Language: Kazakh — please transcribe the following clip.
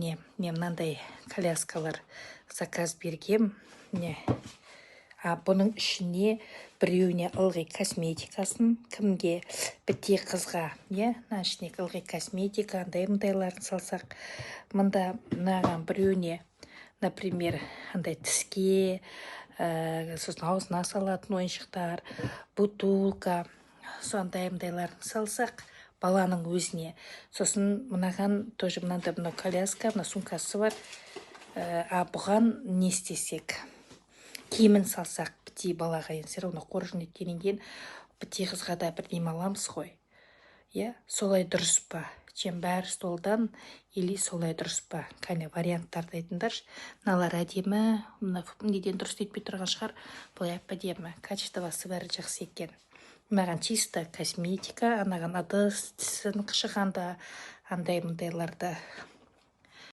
мен мынандай коляскалар заказ бергем. Бұның ішіне біреуіне ылғи косметикасын, кімге бітте қызға, мына ішіне ылғи косметика, андай-мындайларын салсақ, мында мынаған біреуіне, например, андай тіске, сосын аузына салатын ойыншықтар, бутылка, сондай-мындайларын салсақ, баланың өзіне. Сосын мынаған тоже мынандай коляска, мына сумкасы бар. Бұған не істесек? Киімін салсақ, бітей балаға все равно қоржын еткеннен кейін бітей қызға да бір нем аламыз ғой. Солай дұрыс па? Чем бәрі столдан, или солай дұрыс па? Кәне варианттарды айтыңдаршы. Мыналар әдемі, неден дұрыс етпей тұрған шығар. Бұл әдемі, качествосы бәрі жақсы екен. Мынаған чисто косметика, анаған ыдыс, тісін қышығанда, андай-мындайларды